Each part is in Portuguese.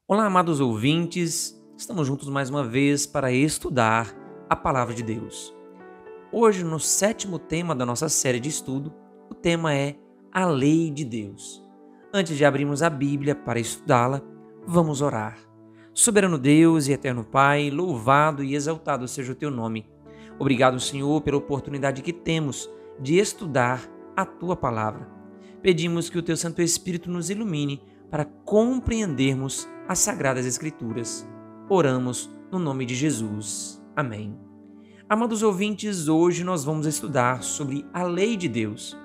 Olá, amados ouvintes, estamos juntos mais uma vez para estudar a Palavra de Deus. Hoje, no sétimo tema da nossa série de estudo, o tema é a Lei de Deus. Antes de abrirmos a Bíblia para estudá-la, vamos orar. Soberano Deus e eterno Pai, louvado e exaltado seja o teu nome. Obrigado, Senhor, pela oportunidade que temos de estudar a tua palavra. Pedimos que o teu Santo Espírito nos ilumine para compreendermos as Sagradas Escrituras. Oramos no nome de Jesus. Amém. Amados ouvintes, hoje nós vamos estudar sobre a lei de Deus.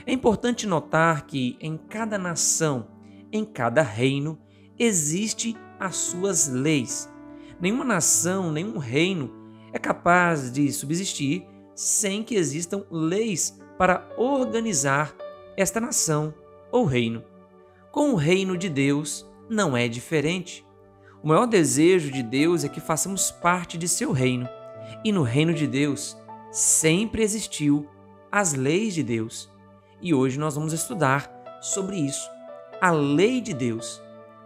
É importante notar que em cada nação, em cada reino, existe as suas leis. Nenhuma nação, nenhum reino é capaz de subsistir sem que existam leis para organizar esta nação ou reino. Com o reino de Deus não é diferente. O maior desejo de Deus é que façamos parte de seu reino. E no reino de Deus sempre existiu as leis de Deus. E hoje nós vamos estudar sobre isso, a lei de Deus.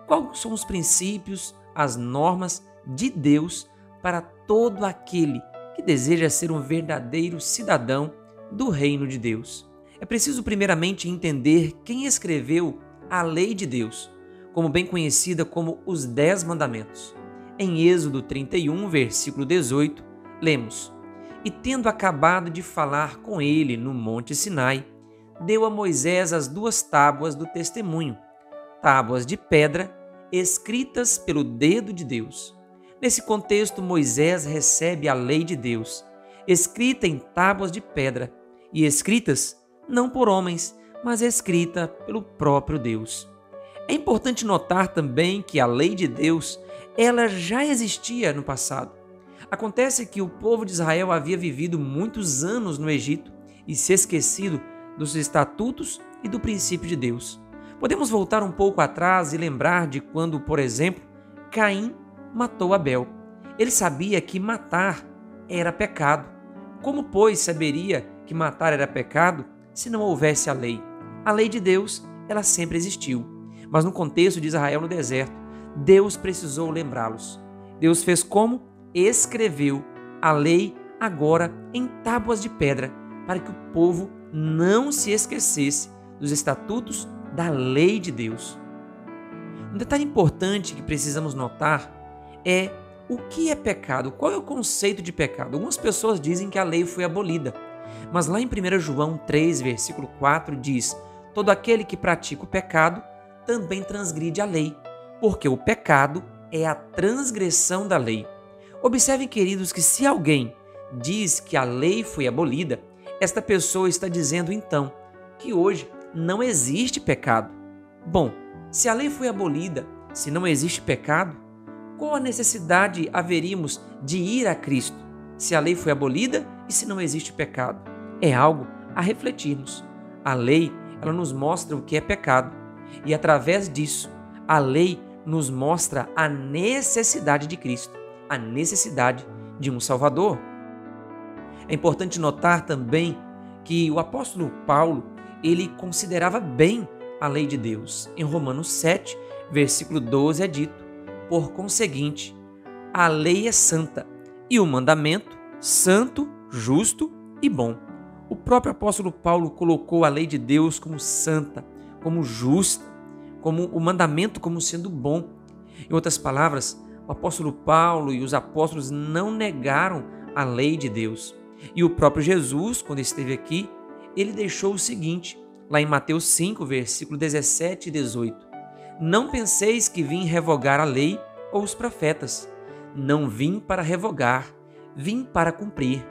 Quais são os princípios, as normas de Deus para todo aquele que deseja ser um verdadeiro cidadão do reino de Deus? É preciso primeiramente entender quem escreveu a lei de Deus, como bem conhecida como os 10 mandamentos. Em Êxodo 31, versículo 18, lemos: "E tendo acabado de falar com ele no monte Sinai, deu a Moisés as 2 tábuas do testemunho, tábuas de pedra, escritas pelo dedo de Deus." Nesse contexto, Moisés recebe a lei de Deus, escrita em tábuas de pedra, e escritas não por homens, mas escrita pelo próprio Deus. É importante notar também que a lei de Deus, ela já existia no passado. Acontece que o povo de Israel havia vivido muitos anos no Egito e se esquecido dos estatutos e do princípio de Deus. Podemos voltar um pouco atrás e lembrar de quando, por exemplo, Caim matou Abel. Ele sabia que matar era pecado. Como, pois, saberia que matar era pecado se não houvesse a lei? A lei de Deus, ela sempre existiu. Mas no contexto de Israel no deserto, Deus precisou lembrá-los. Deus fez como? Escreveu a lei agora em tábuas de pedra, para que o povo não se esquecesse dos estatutos da lei de Deus. Um detalhe importante que precisamos notar é o que é pecado, qual é o conceito de pecado. Algumas pessoas dizem que a lei foi abolida, mas lá em 1 João 3, versículo 4 diz: "Todo aquele que pratica o pecado também transgride a lei, porque o pecado é a transgressão da lei." Observem, queridos, que se alguém diz que a lei foi abolida, esta pessoa está dizendo então que hoje não existe pecado. Bom, se a lei foi abolida, se não existe pecado, qual a necessidade haveríamos de ir a Cristo? Se a lei foi abolida e se não existe pecado? É algo a refletirmos. A lei, ela nos mostra o que é pecado. E através disso, a lei nos mostra a necessidade de Cristo, a necessidade de um Salvador. É importante notar também que o apóstolo Paulo, ele considerava bem a lei de Deus. Em Romanos 7, versículo 12 é dito: "Por conseguinte, a lei é santa, e o mandamento santo, justo e bom." O próprio apóstolo Paulo colocou a lei de Deus como santa, como justa, como o mandamento como sendo bom. Em outras palavras, o apóstolo Paulo e os apóstolos não negaram a lei de Deus. E o próprio Jesus, quando esteve aqui, ele deixou o seguinte, lá em Mateus 5, versículo 17 e 18: "Não penseis que vim revogar a lei ou os profetas. Não vim para revogar, vim para cumprir.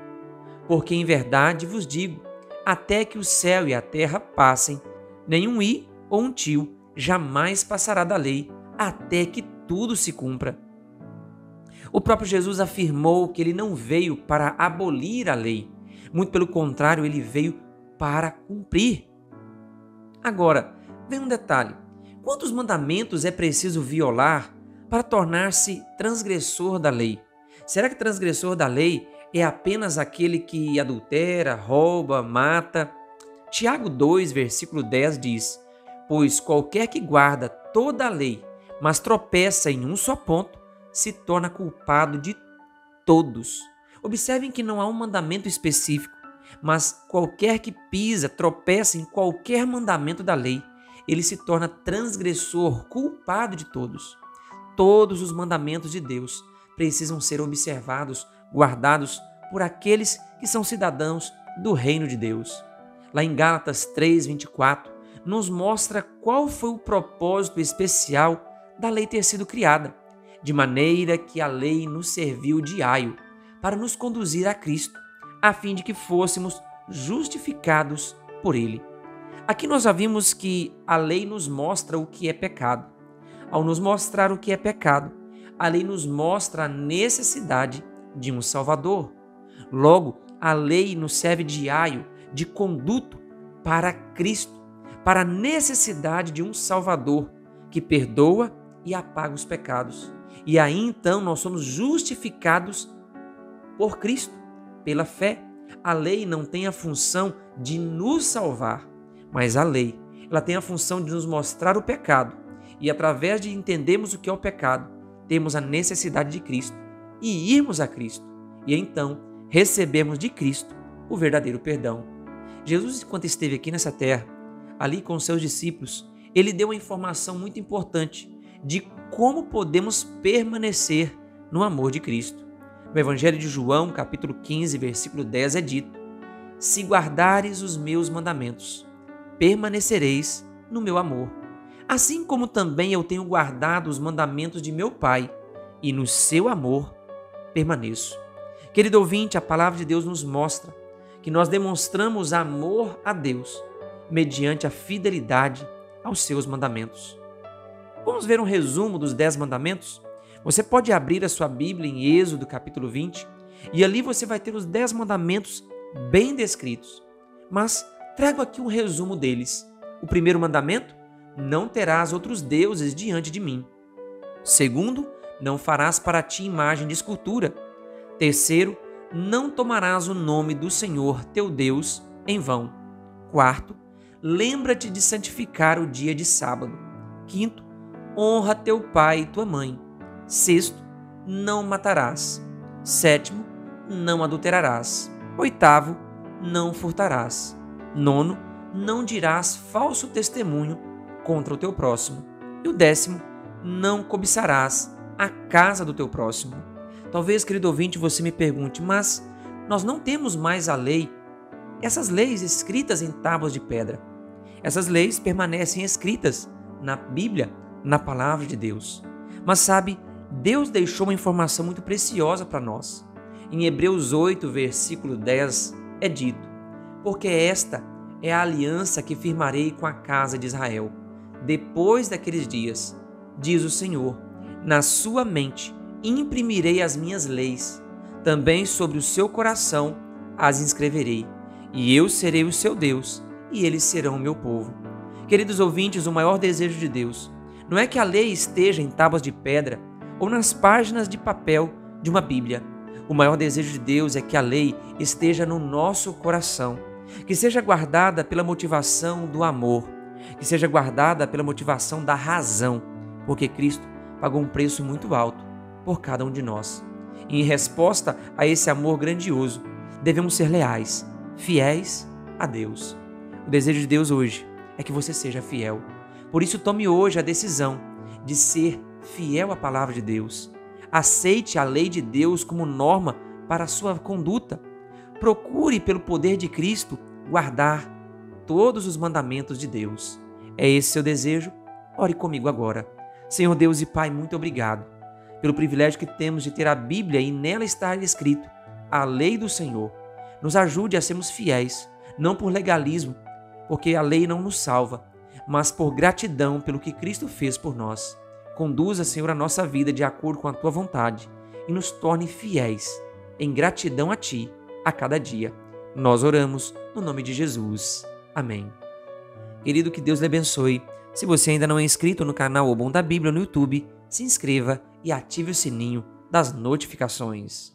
Porque em verdade vos digo, até que o céu e a terra passem, nenhum i ou um tio jamais passará da lei, até que tudo se cumpra." O próprio Jesus afirmou que ele não veio para abolir a lei, muito pelo contrário, ele veio para cumprir. Agora, vem um detalhe: quantos mandamentos é preciso violar para tornar-se transgressor da lei? Será que transgressor da lei é apenas aquele que adultera, rouba, mata? Tiago 2, versículo 10 diz: "Pois qualquer que guarda toda a lei, mas tropeça em um só ponto, se torna culpado de todos. Observem que não há um mandamento específico, mas qualquer que pisa, tropeça em qualquer mandamento da lei, ele se torna transgressor, culpado de todos. Todos os mandamentos de Deus precisam ser observados, guardados por aqueles que são cidadãos do reino de Deus. Lá em Gálatas 3:24, nos mostra qual foi o propósito especial da lei ter sido criada, de maneira que a lei nos serviu de aio para nos conduzir a Cristo, a fim de que fôssemos justificados por Ele. Aqui nós já vimos que a lei nos mostra o que é pecado. Ao nos mostrar o que é pecado, a lei nos mostra a necessidade de um Salvador. Logo, a lei nos serve de aio, de conduto para Cristo, para a necessidade de um Salvador que perdoa e apaga os pecados. E aí então nós somos justificados por Cristo, pela fé. A lei não tem a função de nos salvar, mas a lei, ela tem a função de nos mostrar o pecado. E através de entendermos o que é o pecado, temos a necessidade de Cristo e irmos a Cristo. E então recebemos de Cristo o verdadeiro perdão. Jesus, enquanto esteve aqui nessa terra, ali com os seus discípulos, ele deu uma informação muito importante de como podemos permanecer no amor de Cristo. No Evangelho de João, capítulo 15, versículo 10, é dito: se guardares os meus mandamentos, permanecereis no meu amor, assim como também eu tenho guardado os mandamentos de meu Pai, e no seu amor permaneço. Querido ouvinte, a palavra de Deus nos mostra que nós demonstramos amor a Deus mediante a fidelidade aos seus mandamentos. Vamos ver um resumo dos 10 mandamentos? Você pode abrir a sua Bíblia em Êxodo capítulo 20 e ali você vai ter os 10 mandamentos bem descritos. Mas trago aqui um resumo deles. O primeiro mandamento: não terás outros deuses diante de mim. Segundo, não farás para ti imagem de escultura. Terceiro, não tomarás o nome do Senhor teu Deus em vão. Quarto, lembra-te de santificar o dia de sábado. Quinto, honra teu pai e tua mãe. Sexto, não matarás. Sétimo, não adulterarás. Oitavo, não furtarás. Nono, não dirás falso testemunho contra o teu próximo. E o 10º, não cobiçarás a casa do teu próximo. Talvez, querido ouvinte, você me pergunte, mas nós não temos mais a lei, essas leis escritas em tábuas de pedra. Essas leis permanecem escritas na Bíblia, na palavra de Deus. Mas sabe, Deus deixou uma informação muito preciosa para nós. Em Hebreus 8, versículo 10, é dito: porque esta é a aliança que firmarei com a casa de Israel. Depois daqueles dias, diz o Senhor, na sua mente imprimirei as minhas leis, também sobre o seu coração as inscreverei, e eu serei o seu Deus, e eles serão o meu povo. Queridos ouvintes, o maior desejo de Deus não é que a lei esteja em tábuas de pedra ou nas páginas de papel de uma Bíblia. O maior desejo de Deus é que a lei esteja no nosso coração, que seja guardada pela motivação do amor, que seja guardada pela motivação da razão, porque Cristo pagou um preço muito alto por cada um de nós. E em resposta a esse amor grandioso, devemos ser leais, fiéis a Deus. O desejo de Deus hoje é que você seja fiel. Por isso, tome hoje a decisão de ser fiel à palavra de Deus. Aceite a lei de Deus como norma para a sua conduta. Procure, pelo poder de Cristo, guardar todos os mandamentos de Deus. É esse seu desejo? Ore comigo agora. Senhor Deus e Pai, muito obrigado pelo privilégio que temos de ter a Bíblia e nela estar escrito a lei do Senhor. Nos ajude a sermos fiéis, não por legalismo, porque a lei não nos salva, mas por gratidão pelo que Cristo fez por nós. Conduza, Senhor, a nossa vida de acordo com a Tua vontade e nos torne fiéis, em gratidão a Ti, a cada dia. Nós oramos no nome de Jesus. Amém. Querido, que Deus lhe abençoe. Se você ainda não é inscrito no canal O Bom da Bíblia no YouTube, se inscreva e ative o sininho das notificações.